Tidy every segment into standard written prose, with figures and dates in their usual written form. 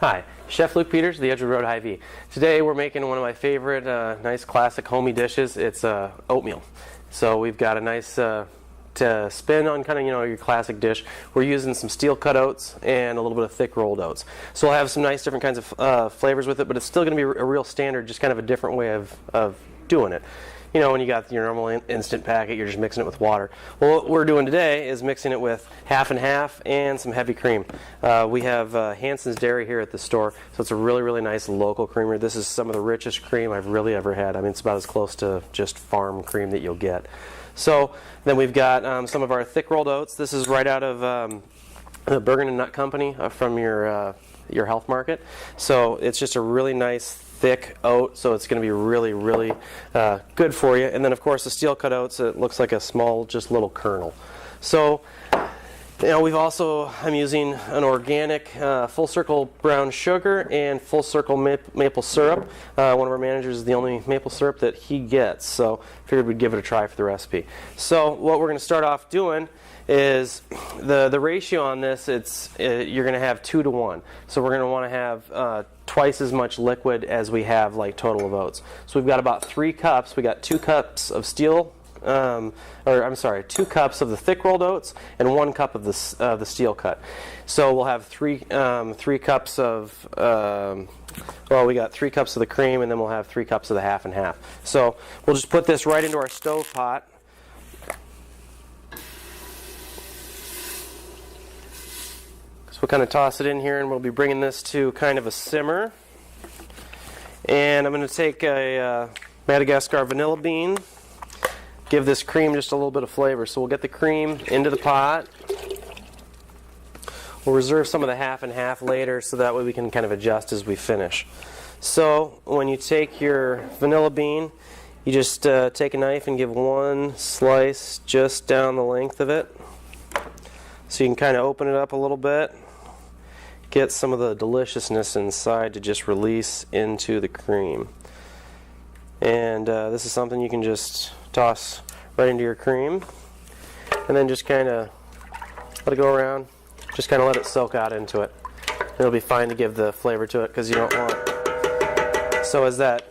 Hi, Chef Luke Peters, the Edgewood Road Hy-Vee. Today we're making one of my favorite nice classic homey dishes. It's oatmeal. So we've got a nice to spin on kind of your classic dish. We're using some steel cut oats and a little bit of thick rolled oats. So we'll have some nice different kinds of flavors with it, but it's still going to be a real standard, just kind of a different way of doing it. You know, when you got your normal instant packet, you're just mixing it with water. Well, what we're doing today is mixing it with half and half and some heavy cream. We have Hanson's Dairy here at the store, so it's a really, really nice local creamer. This is some of the richest cream I've really ever had. I mean, it's about as close to just farm cream that you'll get. So then we've got some of our thick rolled oats. This is right out of the Bergen and Nut Company from your health market. So it's just a really nice thick oat, so it's going to be really, really good for you. And then, of course, the steel cut oats, it looks like a small, just little kernel. So, I'm using an organic full circle brown sugar and full circle maple syrup. One of our managers is the only maple syrup that he gets, so figured we'd give it a try for the recipe. So what we're going to start off doing is the ratio on this, you're going to have 2 to 1. So we're going to want to have twice as much liquid as we have like total of oats. So we've got about 3 cups. We got 2 cups of 2 cups of the thick rolled oats and 1 cup of the steel cut. So we'll have 3 cups of we got 3 cups of the cream, and then we'll have 3 cups of the half and half. So we'll just put this right into our stove pot. So we'll kind of toss it in here, and we'll be bringing this to kind of a simmer. And I'm going to take a Madagascar vanilla bean, give this cream just a little bit of flavor. So we'll get the cream into the pot. We'll reserve some of the half and half later, so that way we can kind of adjust as we finish. So when you take your vanilla bean, you just take a knife and give 1 slice just down the length of it. So you can kind of open it up a little bit. Get some of the deliciousness inside to just release into the cream. And this is something you can just toss right into your cream, and then just kind of let it go around. Just kind of let it soak out into it. It'll be fine to give the flavor to it, because you don't want. So as that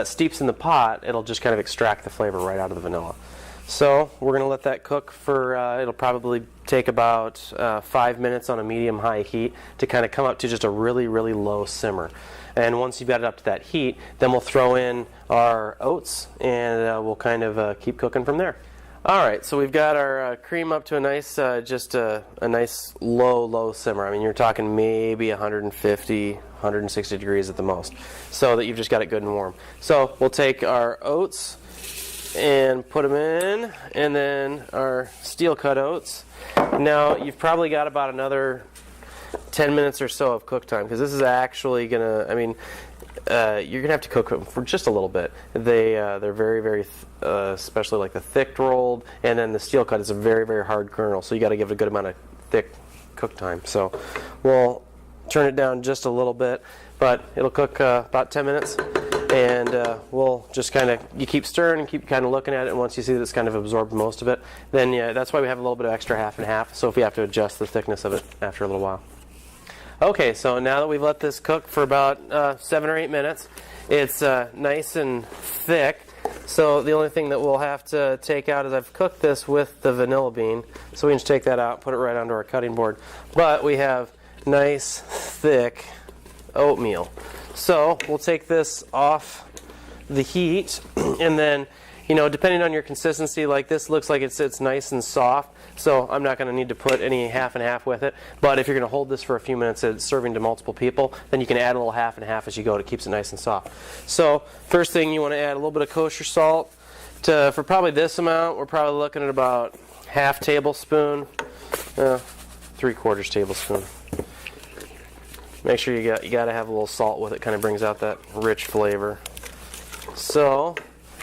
steeps in the pot, it'll just kind of extract the flavor right out of the vanilla. So we're going to let that cook for, it'll probably take about 5 minutes on a medium-high heat to kind of come up to just a really, really low simmer. And once you've got it up to that heat, then we'll throw in our oats, and we'll kind of keep cooking from there. All right, so we've got our cream up to a nice, just a nice low simmer. I mean, you're talking maybe 150, 160 degrees at the most, so that you've just got it good and warm. So we'll take our oats and put them in, and then our steel cut oats. Now you've probably got about another 10 minutes or so of cook time, because this is actually gonna, you're gonna have to cook them for just a little bit. They're very, very especially like the thick rolled, and then the steel cut is a very, very hard kernel, so you got to give it a good amount of thick cook time. So we'll turn it down just a little bit, but it'll cook about 10 minutes. And we'll just kind of, you keep stirring and keep kind of looking at it, and once you see that it's kind of absorbed most of it, then that's why we have a little bit of extra half and half, so if we have to adjust the thickness of it after a little while. Okay, so now that we've let this cook for about 7 or 8 minutes, it's nice and thick, so the only thing that we'll have to take out is I've cooked this with the vanilla bean, so we can just take that out, put it right onto our cutting board. But we have nice, thick oatmeal. So we'll take this off the heat, and then, depending on your consistency, like this looks like it's nice and soft, so I'm not going to need to put any half and half with it. But if you're going to hold this for a few minutes and serving to multiple people, then you can add a little half and half as you go. It keeps it nice and soft. So first thing, you want to add a little bit of kosher salt. For probably this amount, we're probably looking at about half tablespoon, 3/4 tablespoon. Make sure you got to have a little salt with it. Kind of brings out that rich flavor. So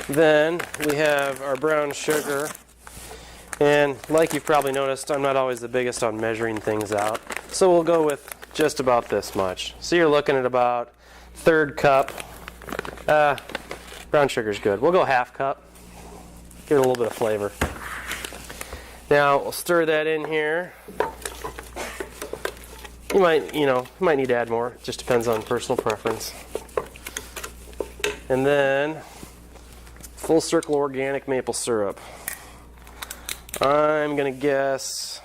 then we have our brown sugar, and like you've probably noticed, I'm not always the biggest on measuring things out. So we'll go with just about this much. So you're looking at about 1/3 cup. Brown sugar's good. We'll go 1/2 cup. Give it a little bit of flavor. Now we'll stir that in here. You might need to add more. It just depends on personal preference. And then full circle organic maple syrup. I'm gonna guess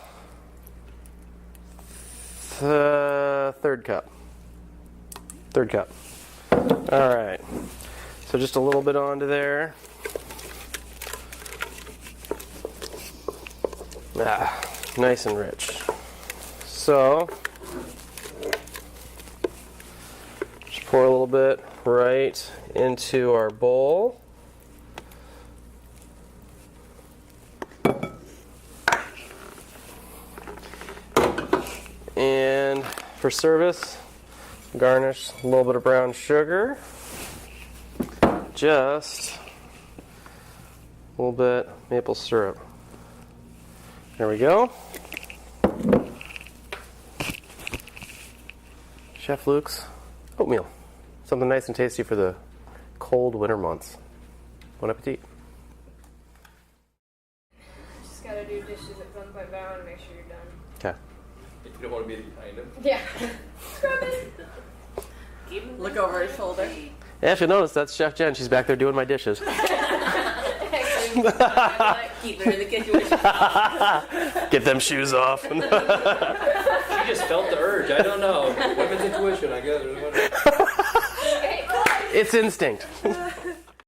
third cup. Third cup. All right. So just a little bit onto there. Nice and rich. So just pour a little bit right into our bowl. And for service, garnish a little bit of brown sugar. Just a little bit maple syrup. There we go. Chef Luke's oatmeal. Something nice and tasty for the cold winter months. Bon appetit. Just gotta do dishes at some point, but I want to make sure you're done. Okay. If you don't want to be behind him. Yeah. Scrubbing. Look over his shoulder. Yeah, if you notice, that's Chef Jen. She's back there doing my dishes. Keep her in the kitchen. Get them shoes off. She just felt the urge. I don't know. Women's intuition, I guess. It's instinct.